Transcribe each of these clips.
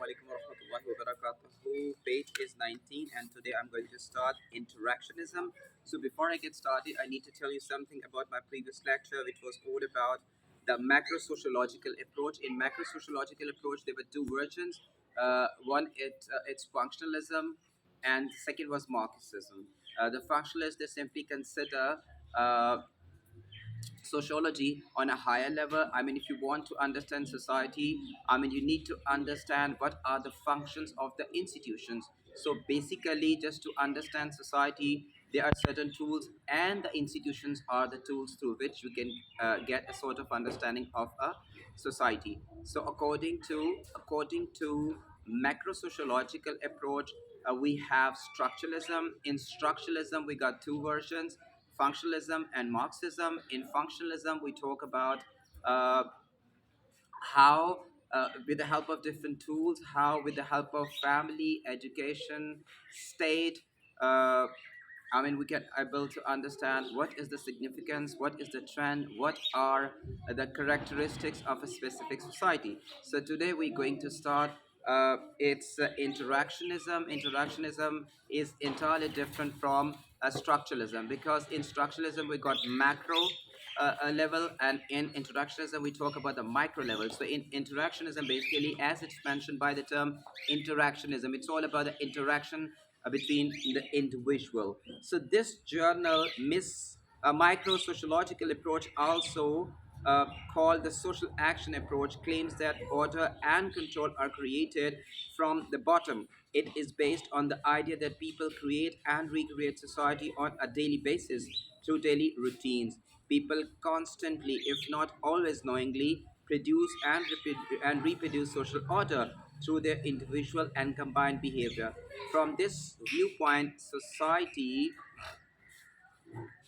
alaikum wa rahmatullahi wa barakatuhu. Page is 19, and today I'm going to start interactionism. So, before I get started, I need to tell you something about my previous lecture, which was all about the macro sociological approach. In macro sociological approach, there were two versions. It's functionalism, and the second was Marxism. The functionalists, they simply consider uh, sociology on a higher level. I mean, if you want to understand society, I mean, you need to understand what are the functions of the institutions. So basically, just to understand society, there are certain tools, and the institutions are the tools through which you can get a sort of understanding of a society. So according to macro sociological approach, we have structuralism. In structuralism, we got two versions: functionalism and Marxism. In functionalism, we talk about uh, how, with the help of different tools, how, with the help of family, education, state, uh, I mean, we can able to understand what is the significance, what is the trend, what are the characteristics of a specific society. So today we're going to start. It's interactionism. Interactionism is entirely different from structuralism, because in structuralism we got macro level, and in interactionism we talk about the micro level. So in interactionism, basically, as it's mentioned by the term interactionism, it's all about the interaction between the individual. So this journal, Miss Micro Sociological Approach, also called the social action approach, claims that order and control are created from the bottom. It is based on the idea that people create and recreate society on a daily basis through daily routines. People constantly, if not always knowingly, produce and reproduce social order through their individual and combined behavior. From this viewpoint, society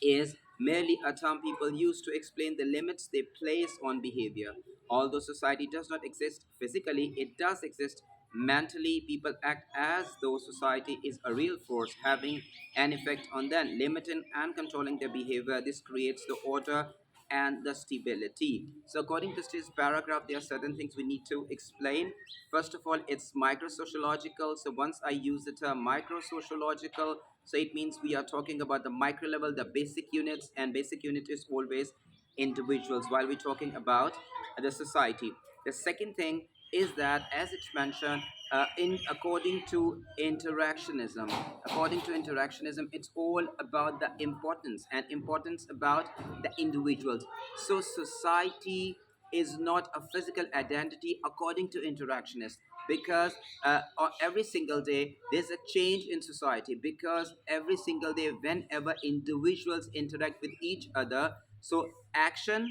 is merely a term people use to explain the limits they place on behavior. Although society does not exist physically, it does exist mentally. People act as though society is a real force having an effect on them, limiting and controlling their behavior. This creates the order and the stability. So, according to this paragraph, there are certain things we need to explain. First of all, it's microsociological. So, once I use the term microsociological, so it means we are talking about the micro level, the basic units, and basic unit is always individuals while we're talking about the society. The second thing is that, as it's mentioned, in according to interactionism, it's all about the importance, and importance about the individuals. So society is not a physical identity according to interactionists, because every single day there's a change in society, because every single day whenever individuals interact with each other, so action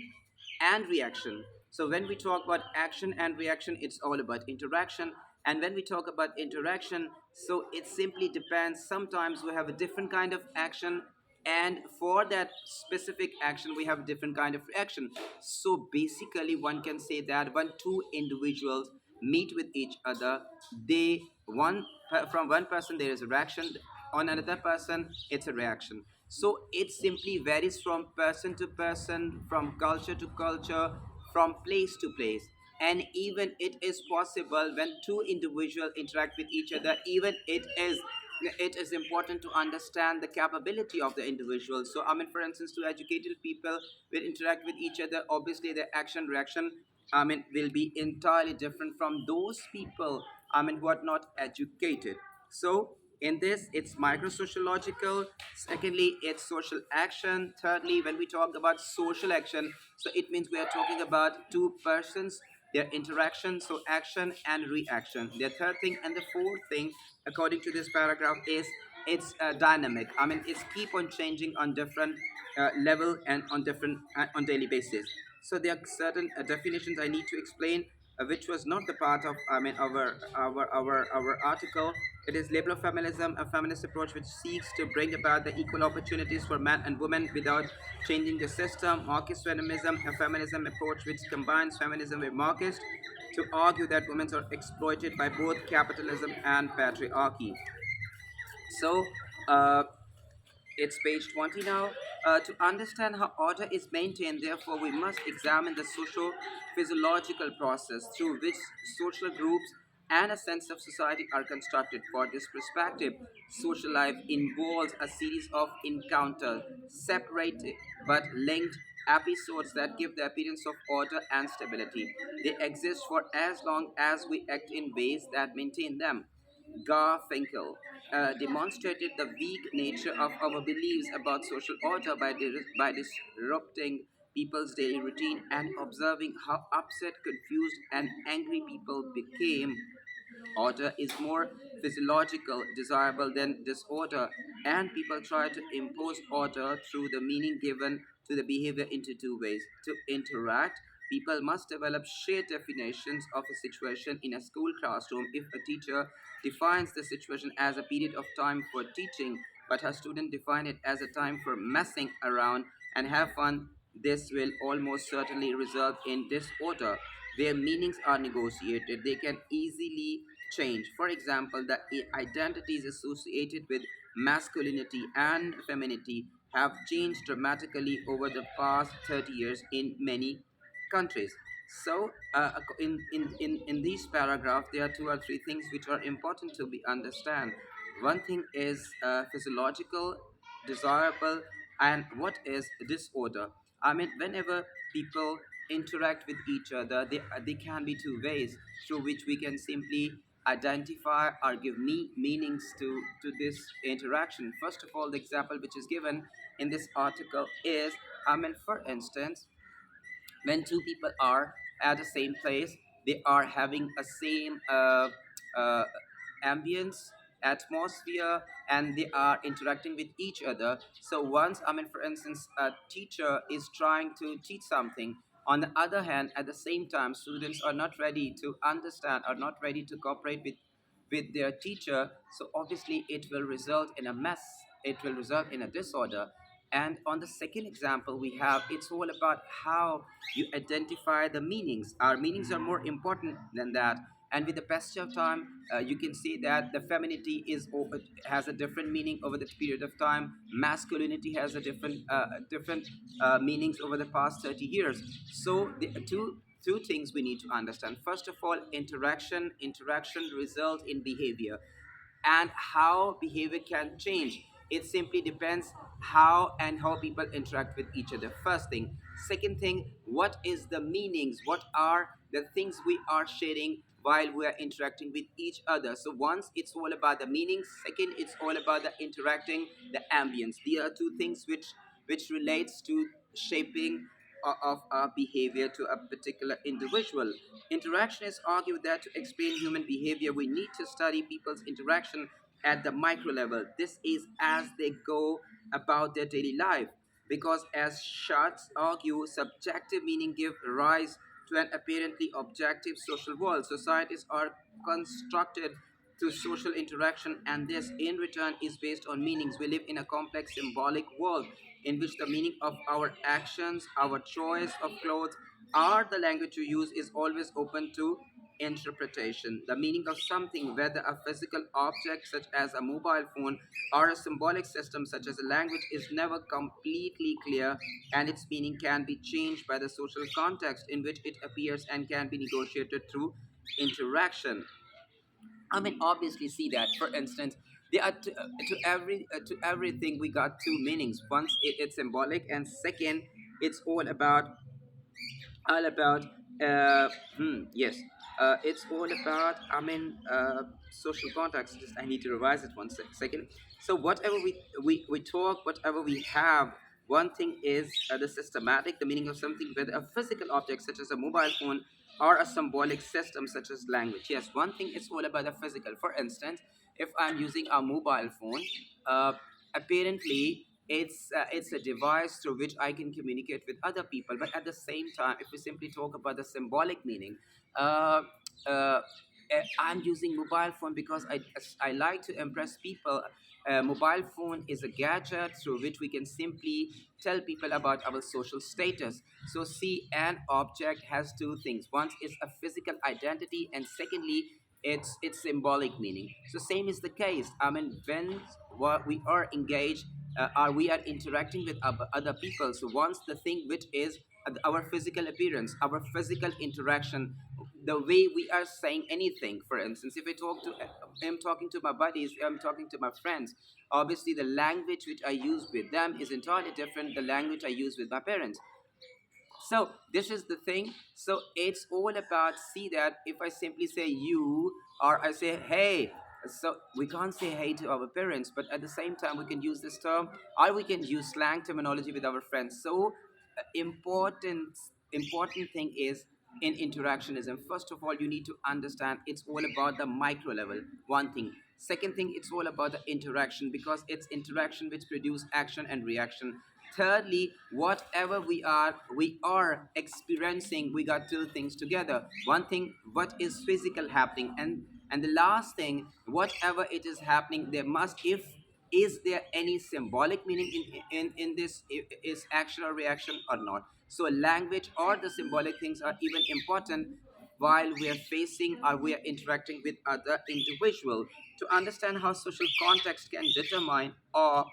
and reaction. So when we talk about action and reaction, it's all about interaction. And when we talk about interaction, so it simply depends. Sometimes we have a different kind of action, and for that specific action we have a different kind of reaction. So basically, one can say that when two individuals meet with each other, they one from one person there is a reaction, on another person it's a reaction. So it simply varies from person to person, from culture to culture, from place to place. And even it is possible when two individuals interact with each other, even it is important to understand the capability of the individual. So I mean, for instance, two educated people will interact with each other, obviously their action reaction, I mean, will be entirely different from those people, I mean, who are not educated. So in this, it's microsociological. Secondly, it's social action. Thirdly, when we talk about social action, so it means we are talking about two persons, their interaction, so action and reaction. The third thing, and the fourth thing, according to this paragraph, is it's dynamic. I mean, it's keep on changing on different level and on different on daily basis. So there are certain definitions I need to explain, which was not the part of, I mean, our article. It is liberal feminism, a feminist approach which seeks to bring about the equal opportunities for men and women without changing the system. Marxist feminism, a feminism approach which combines feminism with Marxist to argue that women are exploited by both capitalism and patriarchy. So, uh, it's page 20 now. To understand how order is maintained, therefore, we must examine the social physiological process through which social groups and a sense of society are constructed. For this perspective, social life involves a series of encounters, separated but linked episodes that give the appearance of order and stability. They exist for as long as we act in ways that maintain them. Garfinkel demonstrated the weak nature of our beliefs about social order by disrupting people's daily routine and observing how upset, confused, and angry people became. Order is more physiological, desirable than disorder, and people try to impose order through the meaning given to the behavior into two ways. To interact, people must develop shared definitions of a situation in a school classroom. If a teacher defines the situation as a period of time for teaching, but her student define it as a time for messing around and have fun, this will almost certainly result in disorder. Where meanings are negotiated, they can easily change. For example, the identities associated with masculinity and femininity have changed dramatically over the past 30 years in many countries. So, in these paragraphs, there are two or three things which are important to be understand. One thing is physiological, desirable, and what is disorder. I mean, whenever people interact with each other, they can be two ways through which we can simply identify or give meanings to this interaction. First of all, the example which is given in this article is, I mean, for instance, when two people are at the same place, they are having a same uh, ambience, atmosphere, and they are interacting with each other. So once, I mean, for instance, a teacher is trying to teach something, on the other hand, at the same time, students are not ready to understand, are not ready to cooperate with their teacher. So obviously it will result in a mess, it will result in a disorder. And on the second example we have, it's all about how you identify the meanings. Our meanings are more important than that. And with the passage of time, you can see that the femininity has a different meaning over the period of time. Masculinity has a different meanings over the past 30 years. So the two things we need to understand. First of all, interaction result in behavior, and how behavior can change. It simply depends how people interact with each other. First thing. Second thing, what is the meanings? What are the things we are sharing while we are interacting with each other? So once it's all about the meanings, second it's all about the interacting, the ambience. These are two things which relates to shaping of our behavior to a particular individual. Interactionists argue that to explain human behavior, we need to study people's interaction at the micro level. This is as they go about their daily life. Because, as Schatz argue, subjective meaning give rise to an apparently objective social world. Societies are constructed through social interaction, and this, in return, is based on meanings. We live in a complex symbolic world in which the meaning of our actions, our choice of clothes, or the language we use is always open to interpretation. The meaning of something, whether a physical object such as a mobile phone or a symbolic system such as a language, is never completely clear, and its meaning can be changed by the social context in which it appears and can be negotiated through interaction. I mean, obviously, see that. For instance, there are to everything we got two meanings. Once it's symbolic, and second, it's all about yes, it's all about, I mean, social context. Just I need to revise it one second. So whatever we talk, whatever we have, one thing is the systematic, the meaning of something, whether a physical object such as a mobile phone or a symbolic system such as language. Yes, one thing is all about the physical. For instance, if I'm using a mobile phone, uh, apparently it's a device through which I can communicate with other people. But at the same time, if we simply talk about the symbolic meaning, uh, uh, I'm using mobile phone because I like to impress people. Mobile phone is a gadget through which we can simply tell people about our social status. So see, an object has two things. One is a physical identity, and secondly, it's symbolic meaning. So same is the case. I mean, when what we are engaged, or we are interacting with other people. So once the thing which is our physical appearance, our physical interaction, the way we are saying anything. For instance, if I'm talking to my buddies, I'm talking to my friends, obviously the language which I use with them is entirely different the language I use with my parents. So this is the thing. So it's all about, see that if I simply say you or I say hey, so we can't say hey to our parents, but at the same time we can use this term, or we can use slang terminology with our friends. So important thing is in interactionism, first of all you need to understand it's all about the micro level, one thing. Second thing, it's all about the interaction, because it's interaction which produce action and reaction. Thirdly, whatever we are experiencing, we got two things together. One thing, what is physical happening, and the last thing, whatever it is happening, there must, if is there any symbolic meaning in this, is action or reaction or not. So language or the symbolic things are even important while we are facing or we are interacting with other individual. To understand how social context can determine or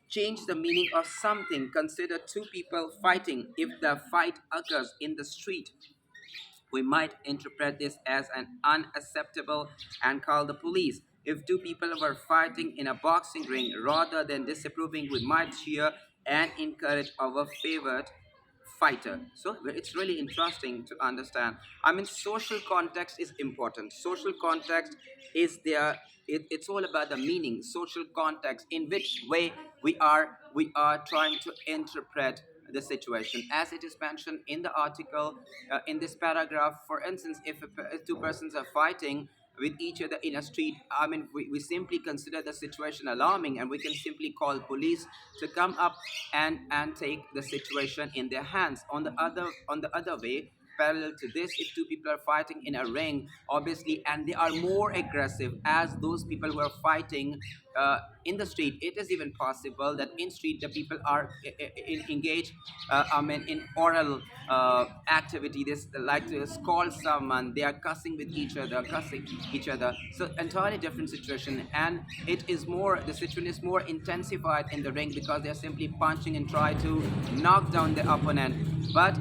change the meaning of something, consider two people fighting. If the fight occurs in the street, we might interpret this as an unacceptable and call the police. If two people were fighting in a boxing ring, rather than disapproving, we might cheer and encourage our favorite fighter. So it's really interesting to understand. I mean, social context is important. Social context is there. It's all about the meaning. Social context, in which way we are trying to interpret the situation, as it is mentioned in the article, in this paragraph. For instance, if two persons are fighting with each other in a street, I mean, we simply consider the situation alarming, and we can simply call police to come up and take the situation in their hands. On the other way, parallel to this, if two people are fighting in a ring, obviously, and they are more aggressive as those people who are fighting in the street, it is even possible that in street the people are engaged, I mean, in oral activity. They like to call someone, they are cussing each other. So entirely different situation, and the situation is more intensified in the ring, because they are simply punching and try to knock down the opponent. But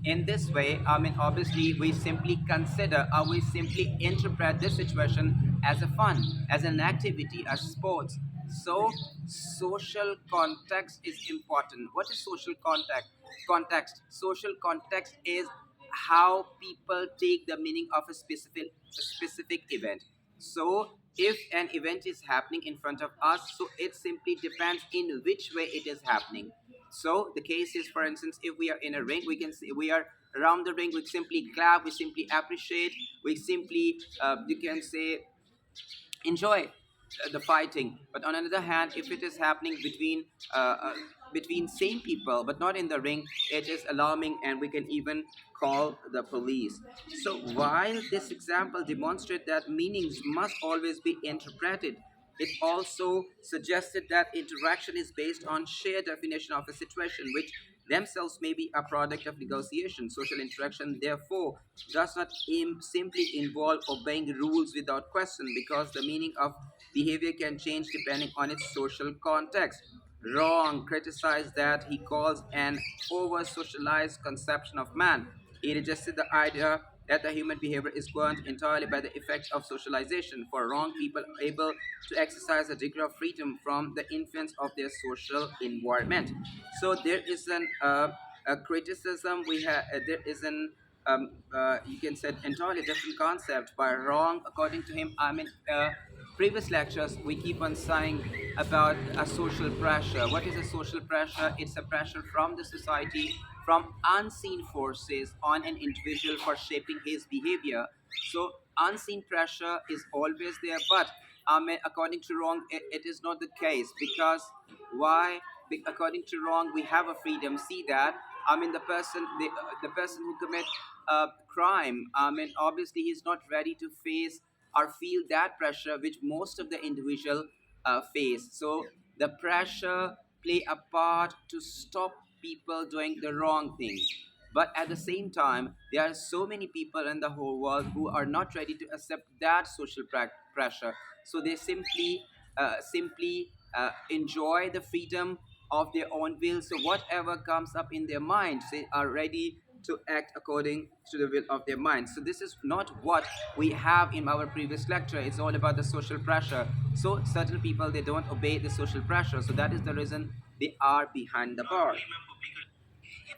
in this way, I mean, obviously we simply consider, or we simply interpret this situation as a fun, as an activity, as sports. So social context is important. What is social Social context is how people take the meaning of a specific event. So if an event is happening in front of us, so it simply depends in which way it is happening. So the case is, for instance, if we are in a ring, we can say we are around the ring, we simply clap, we simply appreciate, we simply, you can say, enjoy the fighting. But on another hand, if it is happening between same people but not in the ring, it is alarming, and we can even call the police. So while this example demonstrates that meanings must always be interpreted, it also suggested that interaction is based on shared definition of a situation, which themselves may be a product of negotiation. Social interaction, therefore, does not simply involve obeying rules without question, because the meaning of behavior can change depending on its social context. Wrong criticized that he calls an over socialized conception of man. He rejected the idea that the human behavior is governed entirely by the effects of socialization. For wrong, people are able to exercise a degree of freedom from the influence of their social environment. So there is a criticism we have. There is an you can say entirely different concept by wrong. According to him, I mean, previous lectures we keep on saying about a social pressure. What is a social pressure? It's a pressure from the society, from unseen forces on an individual for shaping his behavior. So unseen pressure is always there, but I mean, according to wrong, it is not the case. Because why? According to wrong, we have a freedom. See that? I mean, the person who commit a crime, I mean, obviously he's not ready to face or feel that pressure which most of the individual face. So the pressure play a part to stop people doing the wrong thing. But at the same time, there are so many people in the whole world who are not ready to accept that social pressure. So they simply enjoy the freedom of their own will. So whatever comes up in their minds, they are ready to act according to the will of their mind. So this is not what we have in our previous lecture. It's all about the social pressure. So certain people, they don't obey the social pressure, so that is the reason they are behind the bar.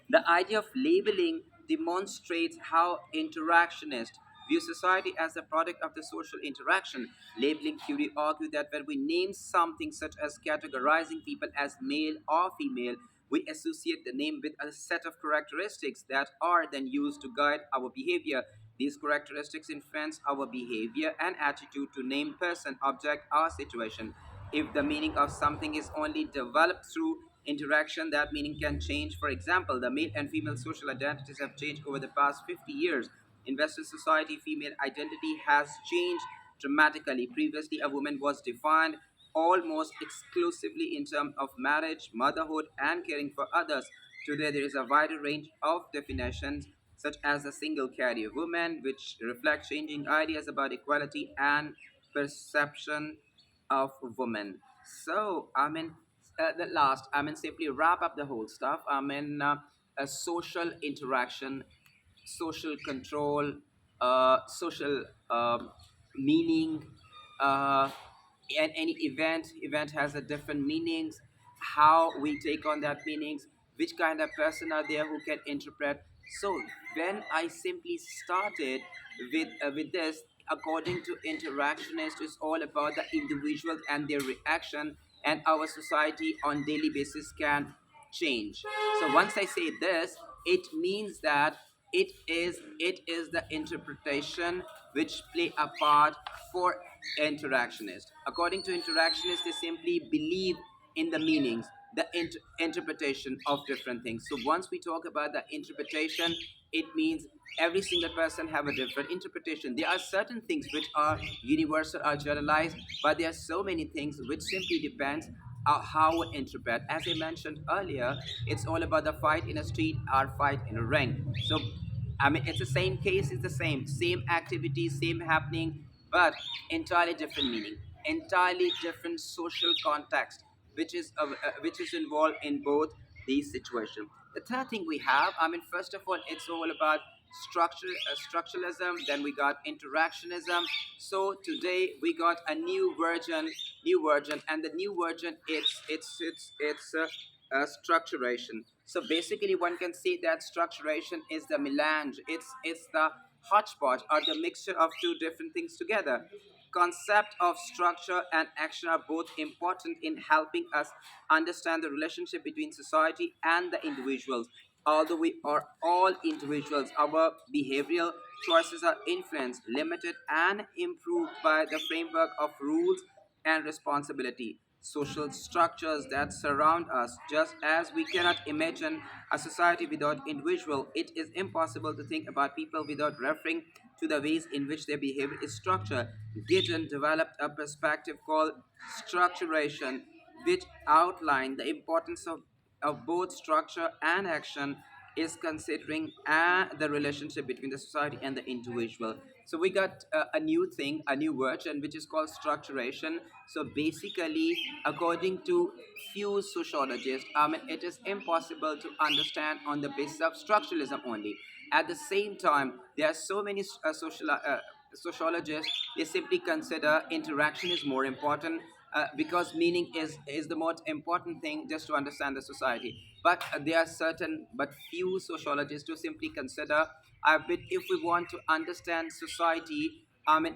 The idea of labeling demonstrates how interactionists view society as a product of the social interaction. Labeling theory argues that when we name something, such as categorizing people as male or female, we associate the name with a set of characteristics that are then used to guide our behavior. These characteristics influence our behavior and attitude to named person, object, or situation. If the meaning of something is only developed through interaction, that meaning can change. For example, the male and female social identities have changed over the past 50 years. In Western society, female identity has changed dramatically. Previously, a woman was defined almost exclusively in terms of marriage, motherhood, and caring for others. Today, there is a wider range of definitions, such as the single career woman, which reflect changing ideas about equality and perception of women. So, the last, simply wrap up the whole stuff. A social interaction, social control, social meaning, uh, and any event has a different meanings. How we take on that meanings, which kind of person are there who can interpret. So when I simply started with this, according to interactionist, is all about the individuals and their reaction, and our society on daily basis can change. So once I say this, it means that it is the interpretation which play a part for interactionists. According to interactionists, they simply believe in the meanings, the interpretation of different things. So once we talk about the interpretation, it means every single person have a different interpretation. There are certain things which are universal or generalized, but there are so many things which simply depends on how we interpret. As I mentioned earlier, it's all about the fight in a street or fight in a ring. So it's the same case, it's the same activity, same happening, but entirely different meaning, entirely different social context, which is involved in both these situations. The third thing we have, first of all, it's all about structuralism. Then we got interactionism. So today we got a new version, and the new version, it's structuration. So basically, one can say that structuration is the melange. It's the hodgepodge or the mixture of two different things together. Concept of structure and action are both important in helping us understand the relationship between society and the individuals. Although we are all individuals, our behavioral choices are influenced, limited, and improved by the framework of rules and responsibility, social structures that surround us. Just as we cannot imagine a society without individual, it is impossible to think about people without referring to the ways in which their behavior is structured. Gideon developed a perspective called structuration, which outlined the importance of both structure and action is considering the relationship between the society and the individual. So we got a new thing, a new version, which is called structuration. So basically, according to few sociologists, it is impossible to understand on the basis of structuralism only. At the same time, there are so many sociologists, they simply consider interaction is more important, because meaning is the most important thing just to understand the society. But there are certain but few sociologists who simply consider, but if we want to understand society,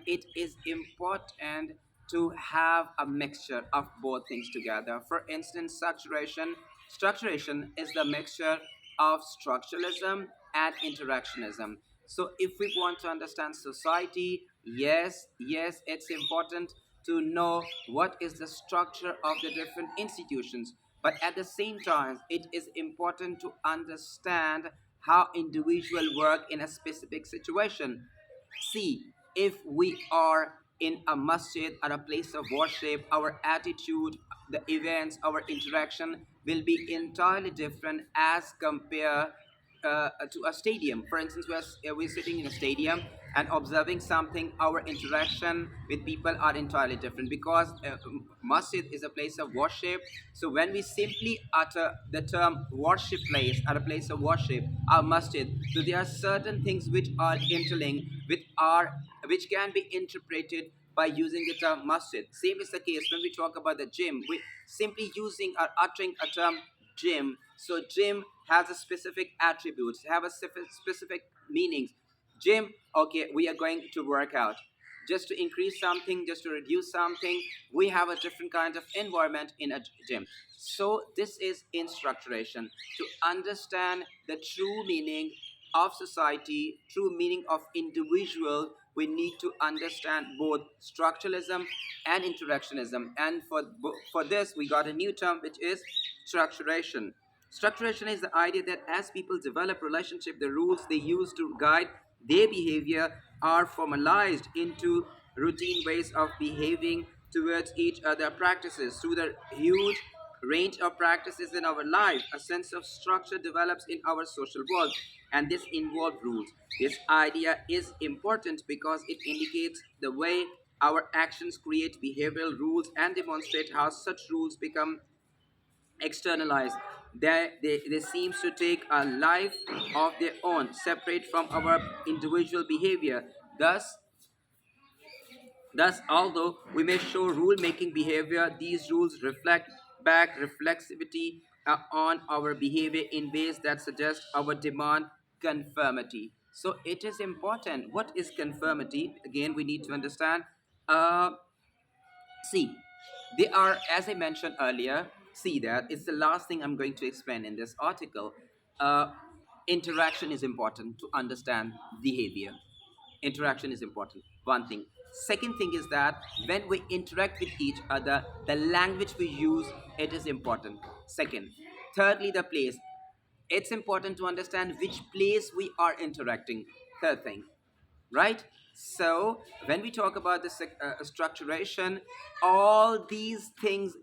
it is important to have a mixture of both things together. For instance, structuration is the mixture of structuralism and interactionism. So if we want to understand society, yes, it's important to know what is the structure of the different institutions. But at the same time, it is important to understand how individual work in a specific situation. See, if we are in a masjid or a place of worship, our attitude, the events, our interaction will be entirely different as compared to a stadium. For instance, we're sitting in a stadium. and observing something, our interaction with people are entirely different, because masjid is a place of worship. So when we simply utter the term worship place, at a place of worship, our masjid, so there are certain things which are interlinked with our, which can be interpreted by using the term masjid. Same is the case when we talk about the gym. We simply using or uttering a term gym. So gym has a specific attributes, have a specific meanings. Gym, okay, we are going to work out. Just to increase something, just to reduce something, we have a different kind of environment in a gym. So this is in structuration. To understand the true meaning of society, true meaning of individual, we need to understand both structuralism and interactionism. And for this, we got a new term, which is structuration. Structuration is the idea that as people develop relationship, the rules they use to guide their behavior are formalized into routine ways of behaving towards each other practices. Through the huge range of practices in our life, a sense of structure develops in our social world, and this involves rules. This idea is important because it indicates the way our actions create behavioral rules and demonstrate how such rules become externalized. They seem to take a life of their own, separate from our individual behavior. Thus, although we may show rule-making behavior, these rules reflect back reflexivity on our behavior in ways that suggest our demand conformity. So it is important. What is conformity? Again, we need to understand. Uh, See, they are, as I mentioned earlier, see that it's the last thing I'm going to explain in this article. Uh, Interaction is important to understand behavior. Interaction is important. One thing. Second thing is that when we interact with each other, the language we use, it is important. Second. Thirdly, the place. It's important to understand which place we are interacting. Third thing, right? So when we talk about the structuration, all these things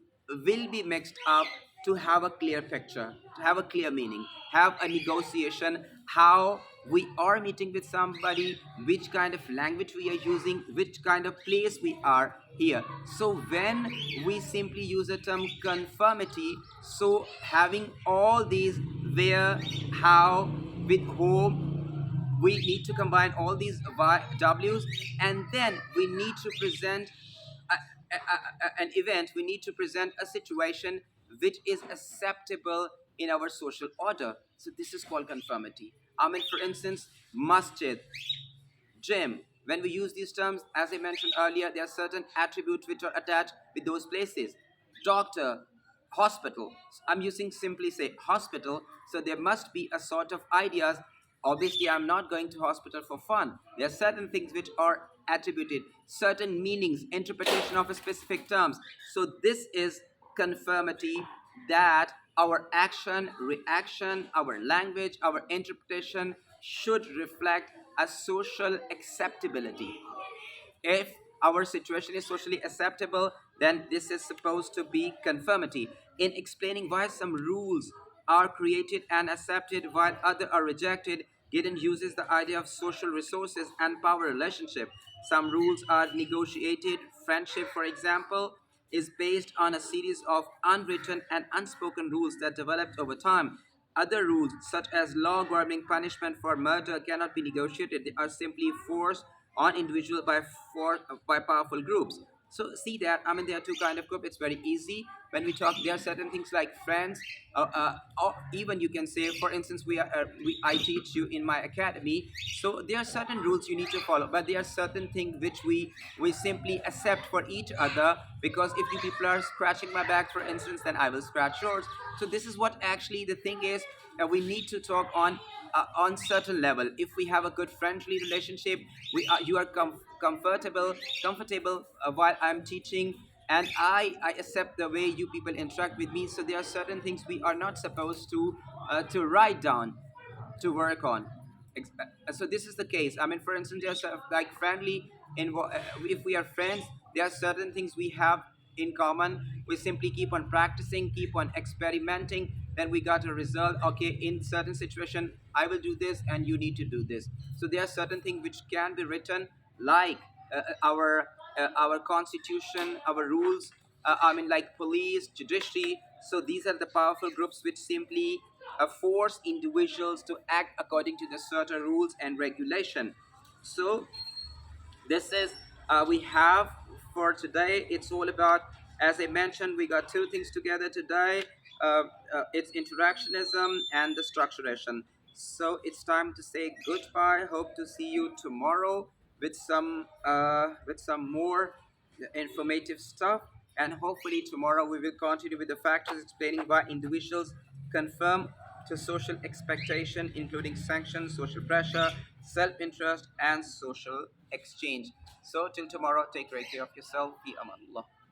will be mixed up to have a clear picture, to have a clear meaning, have a negotiation, how we are meeting with somebody, which kind of language we are using, which kind of place we are here. So when we simply use the term conformity, so having all these where, how, with whom, we need to combine all these W's, and then we need to present an event, we need to present a situation which is acceptable in our social order. So this is called conformity. I mean, for instance, masjid, gym. When we use these terms, as I mentioned earlier, there are certain attributes which are attached with those places. Doctor, hospital. I'm using simply say hospital, so there must be a sort of ideas. Obviously, I'm not going to hospital for fun. There are certain things which are attributed, certain meanings, interpretation of a specific terms. So this is conformity, that our action, reaction, our language, our interpretation should reflect a social acceptability. If our situation is socially acceptable, then this is supposed to be conformity. In explaining why some rules are created and accepted while others are rejected, Gideon uses the idea of social resources and power relationship. Some rules are negotiated. Friendship, for example, is based on a series of unwritten and unspoken rules that developed over time. Other rules, such as law governing punishment for murder, cannot be negotiated. They are simply forced on individual by powerful groups. So see that, I mean, there are two kind of group. It's very easy when we talk. There are certain things like friends, or even you can say, for instance, I teach you in my academy. So there are certain rules you need to follow, but there are certain things which we simply accept for each other, because if you people are scratching my back, for instance, then I will scratch yours. So this is what actually the thing is. We need to talk on certain level. If we have a good friendly relationship, you are comfortable while I'm teaching, and I accept the way you people interact with me. So there are certain things we are not supposed to write down, to work on. So this is the case. I mean, for instance, there's like friendly. If we are friends, there are certain things we have in common. We simply keep on practicing, keep on experimenting. then we got a result. Okay, in certain situation I will do this and you need to do this. So there are certain things which can be written, like our constitution, our rules, I mean, like police, judiciary. So these are the powerful groups which simply force individuals to act according to the certain rules and regulation. So this is we have for today. It's all about, as I mentioned, we got two things together today. It's interactionism and the structuration. So it's time to say goodbye. Hope to see you tomorrow with some more informative stuff. And hopefully tomorrow we will continue with the factors explaining why individuals conform to social expectation, including sanctions, social pressure, self-interest, and social exchange. So till tomorrow, take great care of yourself. Fi amanullah.